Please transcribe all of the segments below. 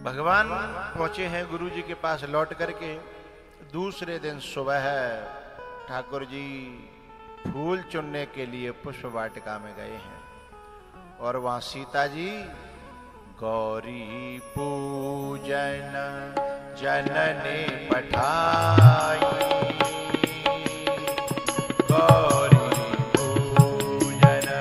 भगवान पहुंचे हैं गुरु जी के पास लौट करके। दूसरे दिन सुबह ठाकुर जी फूल चुनने के लिए पुष्प वाटिका में गए हैं और वहां सीता जी गौरी पूजन जनने पठाई, गौरी पूजन।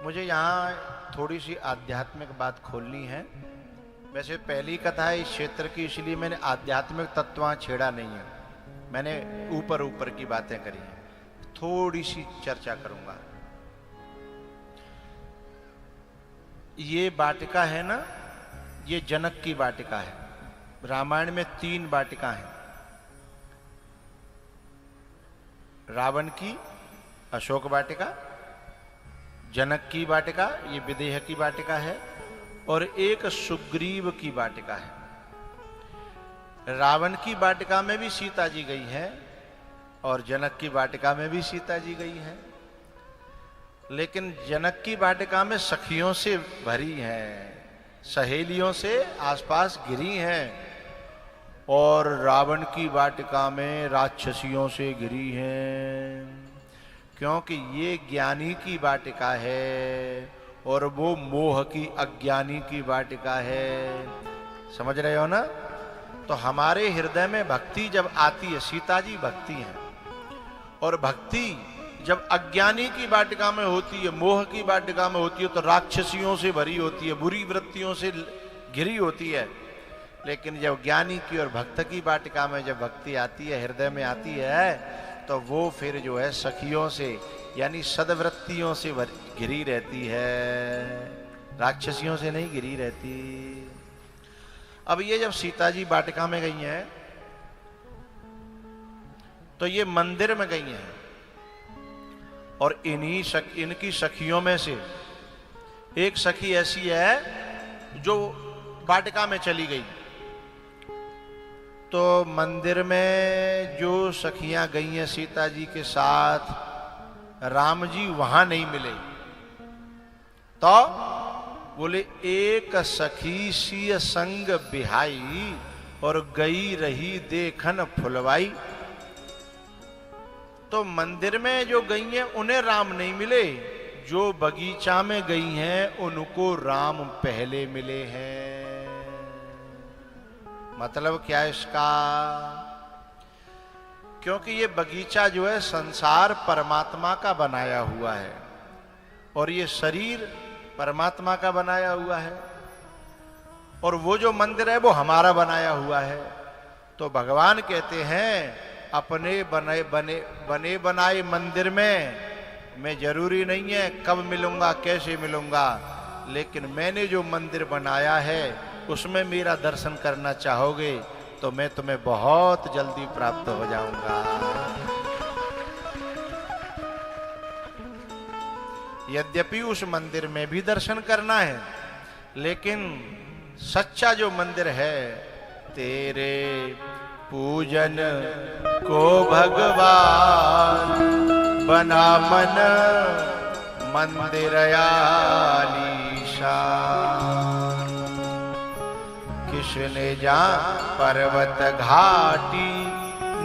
मुझे यहाँ थोड़ी सी आध्यात्मिक बात खोलनी है। वैसे पहली कथा है इस क्षेत्र की, इसलिए मैंने आध्यात्मिक तत्व वहाँ छेड़ा नहीं है, मैंने ऊपर ऊपर की बातें करी हैं। थोड़ी सी चर्चा करूंगा। ये वाटिका है ना, ये जनक की वाटिका है। रामायण में 3 वाटिका हैं। रावण की अशोक वाटिका, जनक की वाटिका ये विदेह की वाटिका है, और एक सुग्रीव की वाटिका है। रावण की वाटिका में भी सीता जी गई है और जनक की वाटिका में भी सीता जी गई है, लेकिन जनक की वाटिका में सखियों से भरी है, सहेलियों से आसपास घिरी हैं, और रावण की वाटिका में राक्षसियों से घिरी हैं, क्योंकि ये ज्ञानी की वाटिका है और वो मोह की अज्ञानी की वाटिका है। समझ रहे हो ना? तो हमारे हृदय में भक्ति जब आती है, सीता जी भक्ति हैं, और भक्ति जब अज्ञानी की वाटिका में होती है, मोह की वाटिका में होती है, तो राक्षसियों से भरी होती है, बुरी वृत्तियों से घिरी होती है। लेकिन जब ज्ञानी की और भक्त की वाटिका में जब भक्ति आती है, हृदय में आती है, तो वो फिर जो है सखियों से यानी सद्वृत्तियों से घिरी रहती है, राक्षसियों से नहीं घिरी रहती। अब ये जब सीता जी वाटिका में गई हैं, तो ये मंदिर में गई हैं, और इनकी सखियों में से एक सखी ऐसी है जो वाटिका में चली गई। तो मंदिर में जो सखियां गई हैं सीता जी के साथ, राम जी वहां नहीं मिले। तो बोले एक सखी सी संग बिहाई और गई रही देखन फुलवाई। तो मंदिर में जो गई हैं उन्हें राम नहीं मिले, जो बगीचा में गई हैं उनको राम पहले मिले हैं। मतलब क्या इसका? क्योंकि ये बगीचा जो है संसार परमात्मा का बनाया हुआ है, और ये शरीर परमात्मा का बनाया हुआ है, और वो जो मंदिर है वो हमारा बनाया हुआ है। तो भगवान कहते हैं अपने बने बनाए मंदिर में मैं जरूरी नहीं है कब मिलूंगा कैसे मिलूंगा, लेकिन मैंने जो मंदिर बनाया है उसमें मेरा दर्शन करना चाहोगे तो मैं तुम्हें बहुत जल्दी प्राप्त हो जाऊंगा। यद्यपि उस मंदिर में भी दर्शन करना है, लेकिन सच्चा जो मंदिर है, तेरे पूजन को भगवान बना मन मंदिर आलीशान। किसने जा पर्वत घाटी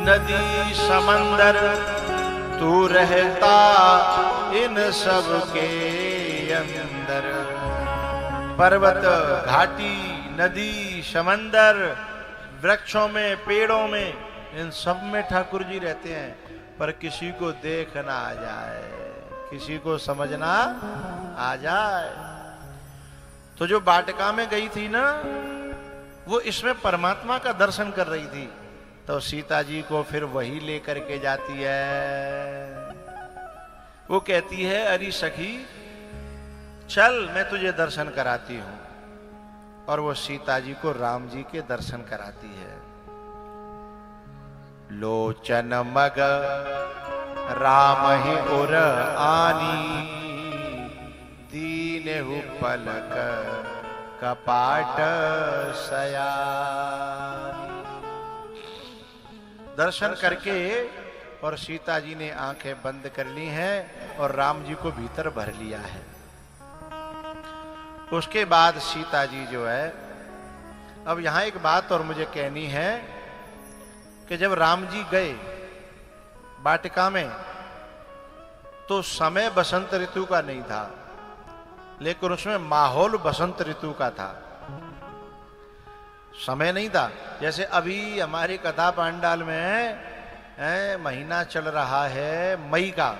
नदी समंदर, तू रहता इन सब के अंदर। पर्वत घाटी नदी समंदर, वृक्षों में पेड़ों में, इन सब में ठाकुर जी रहते हैं, पर किसी को देखना आ जाए, किसी को समझना आ जाए। तो जो वाटिका में गई थी ना, वो इसमें परमात्मा का दर्शन कर रही थी, तो सीता जी को फिर वही लेकर के जाती है। वो कहती है अरे सखी चल मैं तुझे दर्शन कराती हूं, और वो सीता जी को राम जी के दर्शन कराती है। लोचन मग राम ही उर आनी, दीनहु पलक कपाट सयानी। दर्शन करके और सीता जी ने आंखें बंद कर ली हैं और राम जी को भीतर भर लिया है। उसके बाद सीता जी जो है, अब यहां एक बात और मुझे कहनी है कि जब राम जी गए वाटिका में तो समय बसंत ऋतु का नहीं था, लेकिन उसमें माहौल बसंत ऋतु का था। समय नहीं था। जैसे अभी हमारी कथा पांडाल में महीना चल रहा है मई का,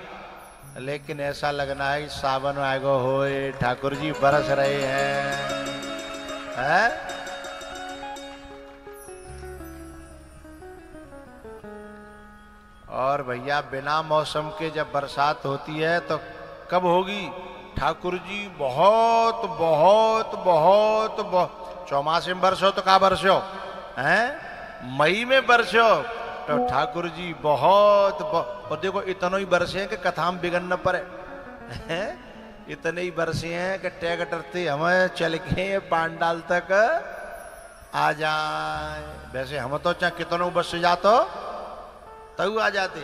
लेकिन ऐसा लगना है सावन आएगो होए, ठाकुर जी बरस रहे हैं। और भैया बिना मौसम के जब बरसात होती है तो कब होगी? ठाकुर जी बहुत बहुत बहुत बहुत चौमासे में बरसो तो कहा बरसो हैं, मई में बरसो तो ठाकुर जी बहुत और देखो इतनो ही बरसे हैं कि कथा में बिगड़ न पड़े हैं, इतने ही बरसे हैं कि ट्रैक्टर से हमें चल के पांडाल तक आ जाए। वैसे हम तो चाहे कितनों बस से जातो तब आ जाते।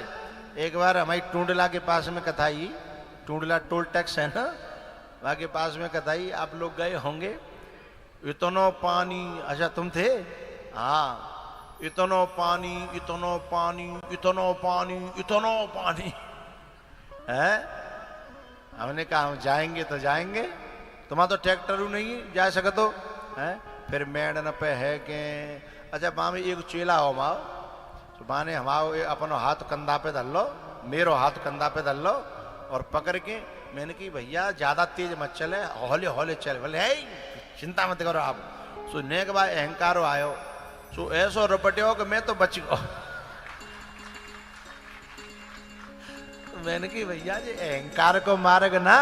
एक बार हमारी टूंडला के पास में कथाई, टूंडला टोल टैक्स है ना, वहां के पास में कथाई, आप लोग गए होंगे। इतनो पानी, अच्छा तुम थे? हाँ, इतनो पानी इतनो पानी इतनो पानी इतनो पानी है। हमने कहा हम जाएंगे तो जाएंगे, तुम्हारा तो ट्रैक्टर नहीं जा सके तो है। फिर मेड़न पे है के अच्छा वहां में एक चेला हो माओ, तो माने हमारो अपनो हाथ कंधा पे धर लो, मेरो हाथ कंधा पे धर लो और पकड़ के मैंने की भैया ज्यादा तेज मत चले, हौले हौले चले। बोले है चिंता मत करो आप। सो नेक बाय अहंकारो आयो, सो ऐसो रपटियो कि मैं तो बच गो। मैंने की भैया जी अहंकार को मार्ग ना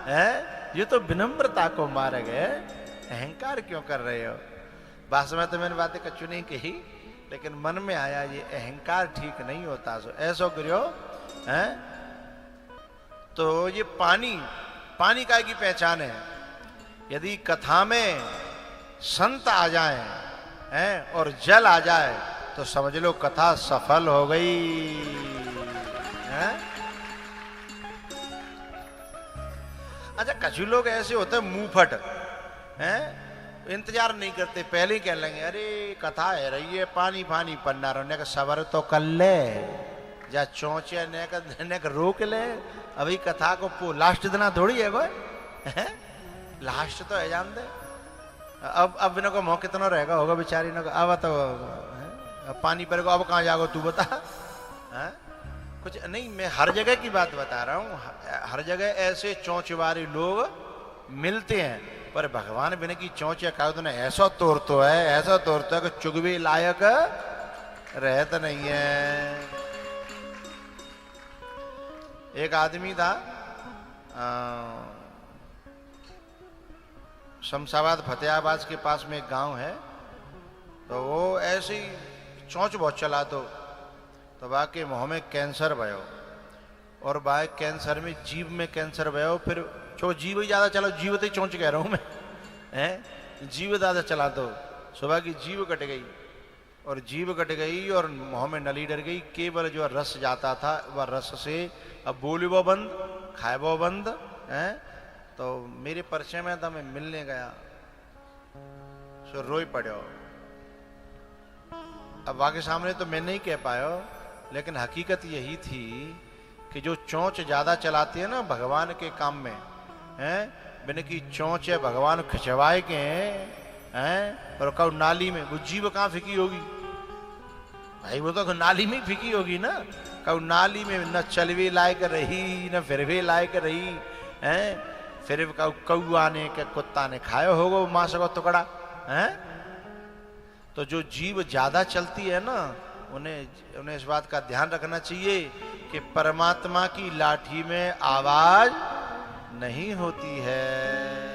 है, ये तो विनम्रता को मार्ग है, अहंकार क्यों कर रहे हो? वास्तव में तो मैंने बातें कछु नहीं कही, लेकिन मन में आया ये अहंकार ठीक नहीं होता। सो ऐसो करियो है। तो ये पानी, पानी काय की पहचान है। यदि कथा में संत आ जाएं हैं और जल आ जाए तो समझ लो कथा सफल हो गई है। अच्छा कछु लोग ऐसे होते हैं मुंहफट हैं, इंतजार नहीं करते, पहले ही कह लेंगे अरे कथा है रही है, पानी पानी पन्ना रोने का सबर तो कर ले, जा चौंचे ने का रोक ले। अभी कथा को लास्ट देना थोड़ी है कोई, लास्ट तो है जान दे। अब इन्हों को मौके कितना रहेगा होगा बेचारी ने, अब तो पानी पर को अब कहाँ जाओ तू बता है? कुछ नहीं, मैं हर जगह की बात बता रहा हूँ। हर जगह ऐसे चौंचवारे लोग मिलते हैं, पर भगवान बिना की चौंचे का तो ऐसा तोड़ तो है, ऐसा तोड़ तो है कि चुगवे लायक रहता नहीं है। एक आदमी था शमशाबाद फतेहाबाद के पास में एक गांव है, तो वो ऐसे ही चौंच बहुत चला तो बाकी मुँह में कैंसर भयो, और बाय कैंसर में जीभ में कैंसर भयो। फिर जो जीव ही ज्यादा चला, जीव तो चौंच कह रहा हूं मैं हैं, जीव ज्यादा चला तो सुबह की जीव कट गई, और जीव कट गई और मुँह में नली डर गई। केवल जो रस जाता था वह रस से अब बोलिबो बंद, खाएबो बंद है। तो मेरे परिचय में था, मैं मिलने गया, सो रोई पड़ो। अब वाके सामने तो मैं नहीं कह पाया, लेकिन हकीकत यही थी कि जो चोंच ज्यादा चलाती है ना भगवान के काम में हैं, बिना की चोंच है भगवान खिंचवाए के हैं, और कब नाली में वो जीव कहाँ फिकी होगी भाई, वो तो नाली में फिकी होगी ना। कब नाली में न चलवे लायक रही न फिरवे लायक रही हैं। फिर कौआ ने के कुत्ता ने खाया होगा मांस का टुकड़ा है। तो जो जीव ज्यादा चलती है ना, उन्हें इस बात का ध्यान रखना चाहिए कि परमात्मा की लाठी में आवाज नहीं होती है।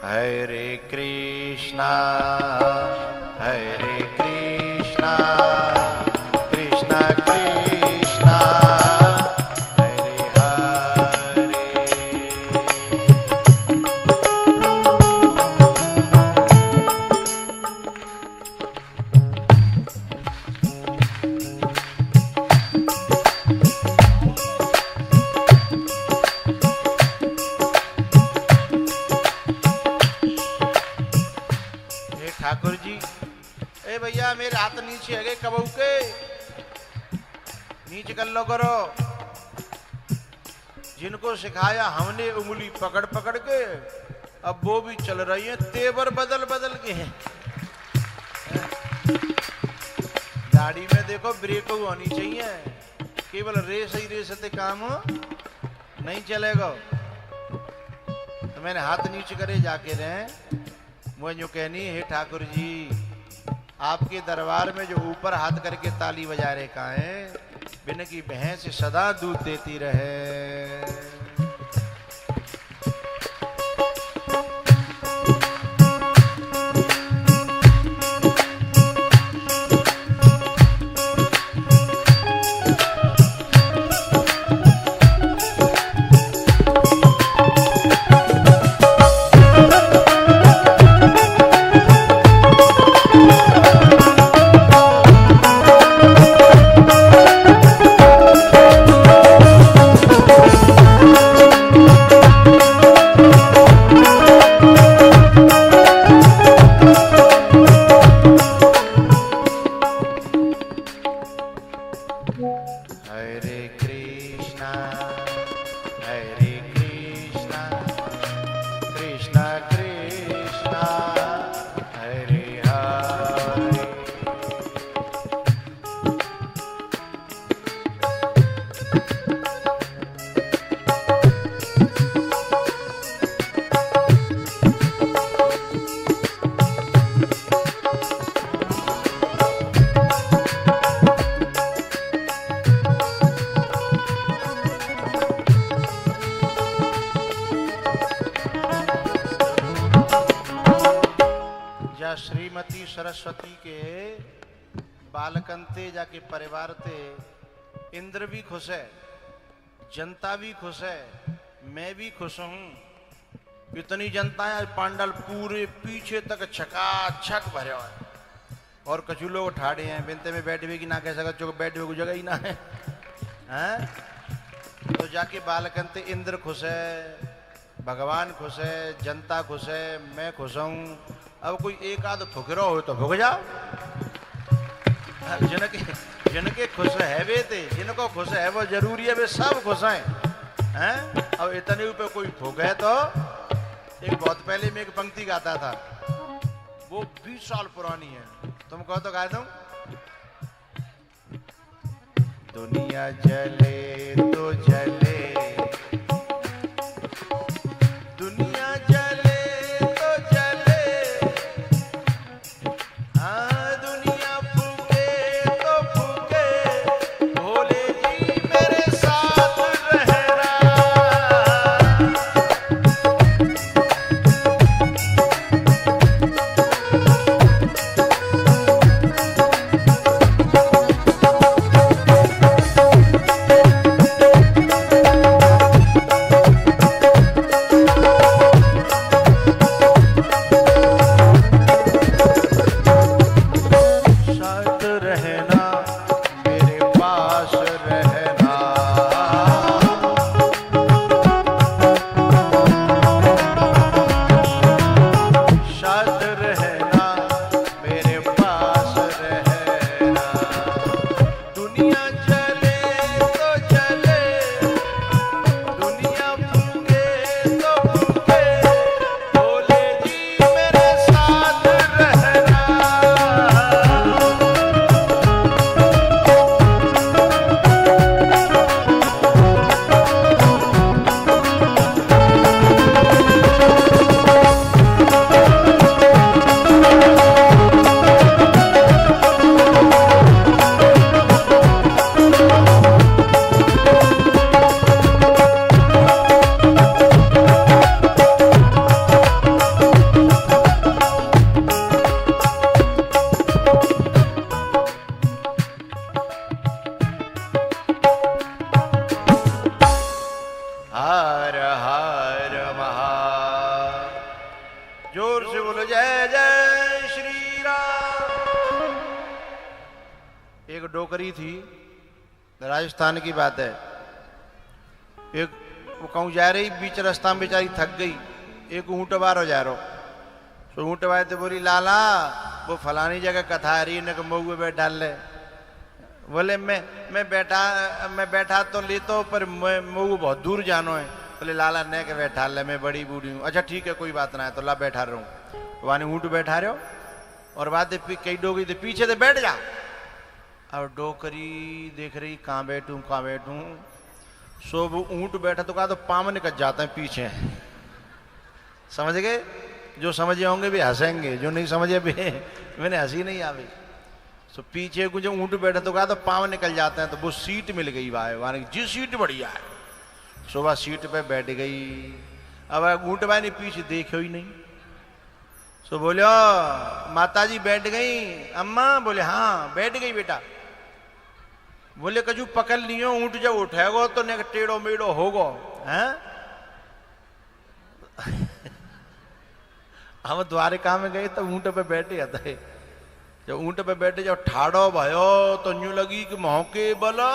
हरे कृष्णा हरे कृष्णा कृष्णा कृष्णा हरे हरे। ठाकुर जी, ए भैया मेरे हाथ नीचे है कबू के, नीचे कर लो करो। जिनको सिखाया हमने उंगली पकड़ पकड़ के, अब वो भी चल रही है तेवर बदल बदल के हैं। गाड़ी में देखो ब्रेक होनी चाहिए, केवल रेस ही रेस से काम नहीं चलेगा। तो मैंने हाथ नीचे करे जाके रहे, मुझे जो कहनी है ठाकुर जी, आपके दरबार में जो ऊपर हाथ करके ताली बजा रहे का है, बिन की भैंस सदा दूध देती रहे। श्रीमती सरस्वती के बालकंते जाके परिवार थे, इंद्र भी खुश है, जनता भी खुश है, मैं भी खुश हूं। इतनी जनता है, पांडल पूरे पीछे तक छकाछक भरे है, और कछु लोग ठाड़े हैं, बिनते में बैठे कि ना कह सका जो बैठे हुए जगह ही ना है, हैं? तो जाके बालकंते इंद्र खुश है, भगवान खुश है, जनता खुश है, मैं खुश हूं। अब कोई एक आध फुकरा हो तो फुक जाओ। जिनके खुश है वे थे, जिनको खुश है वो जरूरी है वे सब खुश हैं। अब इतने ऊपर कोई फुक है तो, एक बहुत पहले में एक पंक्ति गाता था, वो 20 साल पुरानी है, तुम कहो तो गा दूं। दुनिया जले तो जले, दुनिया जले तो जले, हाँ दुनिया फूके तो फूके, भोले जी मेरे साथ रहना। एक डोकरी थी, राजस्थान की बात है। एक वो कहूँ जा रही, बीच रास्ता में बेचारी थक गई, एक ऊँट बार हो जा रहा, तो ऊँट बार तो बोली लाला वो फलानी जगह कथा आ रही है, मऊ बैठ डाल ले। बोले मैं बैठा तो ले तो, पर मऊ बहुत दूर जानो है। बोले लाला ने के बैठा ले, मैं बड़ी बूढ़ी हूँ। अच्छा ठीक है कोई बात ना है, तो ला बैठा रहा हूँ। वानी ऊँट बैठा रहे हो और बात कई डोकरी थे पीछे से बैठ जा। और डोकरी देख रही कहाँ बैठूं कहाँ बैठूं, सो वो ऊँट बैठा तो कहा तो पाँव निकल जाते हैं पीछे। समझ गए? जो समझे होंगे भी हंसेंगे, जो नहीं समझे भी मैंने हंसी नहीं आवे। सो पीछे को जो ऊँट बैठा तो कहा तो पाँव निकल जाते हैं, तो वो सीट मिल गई भाई, वहां जी सीट बढ़िया है। सुबह सीट पे बैठ गई। अब ऊँट भाई ने पीछे देखो ही नहीं, सो बोलो माता जी बैठ गई अम्मा? बोले हाँ बैठ गई बेटा। बोले कजू पकड़ लियो, ऊँट जब उठेगो तो ने टेढ़ो मेढ़ो होगो हैं। हम द्वारिका में गए तो ऊँट पे बैठे थे, जब ऊँट पे बैठे जब ठाड़ो भयो तो यूं लगी कि मौके बला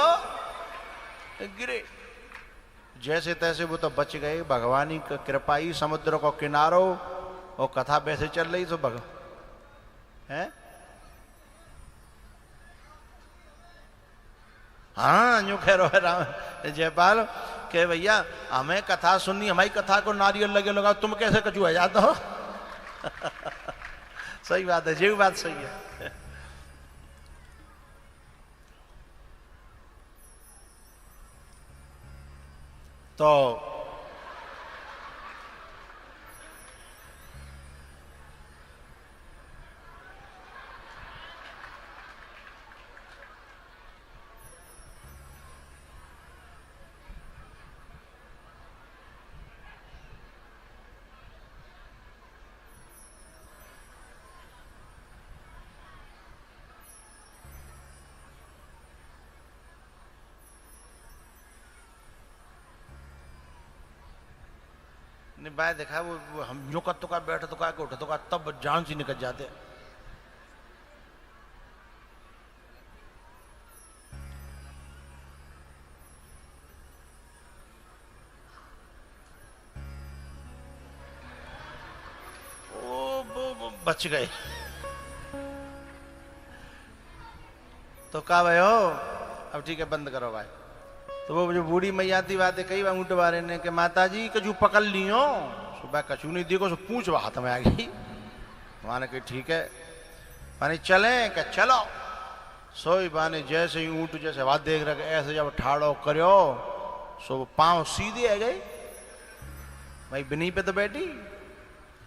गिरे। जैसे तैसे वो तो बच गए, भगवानी की कृपाई, समुद्र को किनारो और कथा वैसे चल रही तो है। हाँ यूं कह रहे राम जयपाल के भैया हमें कथा सुननी, हमारी कथा को नारियल लगे लगा, तुम कैसे कचू आ जाते हो। सही बात है, जी बात सही है। तो बाय देखा वो हम यूं कर तो का बैठ तो का उठ तो का, तब जान से निकल जाते। वो बच गए। तो कहा भाई हो अब ठीक है बंद करो भाई। तो वो जो बूढ़ी मैया थी बातें कई बार ऊँट बारे ने कि माता जी कजू पकड़ लियो। सुबह कछू नहीं देखो, सो पूछ हाथ में आ गई। माने कि ठीक है, माने चले क्या चलो। सोई बाने जैसे ही ऊँट जैसे बात देख रहे ऐसे जब ठाड़ो करो, सो पाँव सीधे आ गए। भाई बिनी पे तो बैठी,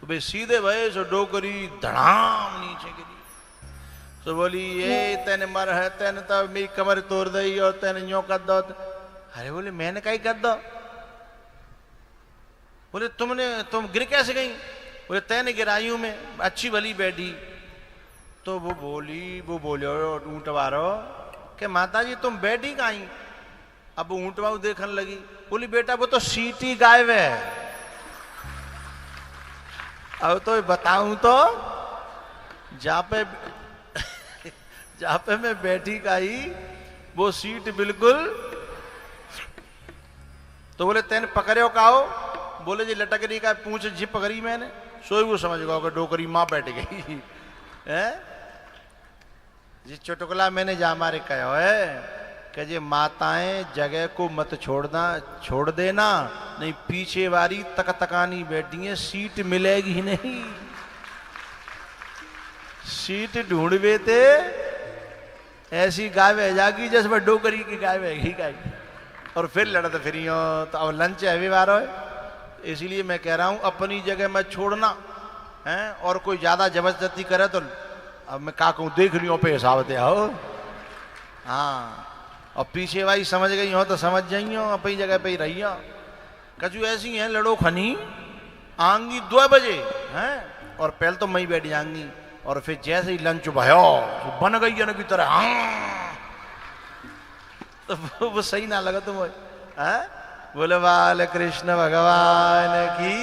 तो भाई सीधे भाई सो डोकरी धड़ाम नीचे गिरी। तो बोली ये तेने मर है, तेने तो मेरी कमर तोड़ दी और तेने यूं कर दो। अरे बोले मैंने कहीं कर दो। बोले तुम गिर कैसे गई? बोले तैने गिराई हूं मैं, अच्छी भली बैठी। तो वो बोले ऊँट वारो कि माता जी तुम बैठी कहीं? अब ऊँट वाऊ देखने लगी। बोली बेटा वो तो सीटी गायब है। अब तो बताऊं तो जहाँ पे मैं बैठी गई वो सीट बिल्कुल। तो बोले तेने पकड़े हो काओ? बोले जी लटकरी का पूछ जी पकड़ी मैंने। सोई वो समझ गया कि डोकरी माँ बैठ गई है। जी चुटकुला मैंने जा मारे कहो है कि जी माताएं जगह को मत छोड़ देना, नहीं पीछे वाली तकतकानी बैठी है, सीट मिलेगी नहीं। सीट ढूंढवे थे ऐसी गाय बह जागी जैसे डोकरी की गाय बहेगी गाय। और फिर लड़ते फिर तो अब लंच है बार है। इसलिए मैं कह रहा हूं अपनी जगह में छोड़ना है, और कोई ज्यादा जबरदस्ती करे तो अब मैं का कहूं देख रही हूं पे हिसाब दे आओ। हाँ और पीछे भाई समझ गई हो तो समझ जाइए, अपनी जगह पे ही रही हो। कचू ऐसी है लड़ो खनी आंगी 2 बजे हैं और पहले तो मैं बैठ जाऊंगी, और फिर जैसे ही लंच भयो तो बन गई है ना की तरह। हाँ तो वो सही ना लगा तुम। बोले बाल कृष्ण भगवान की।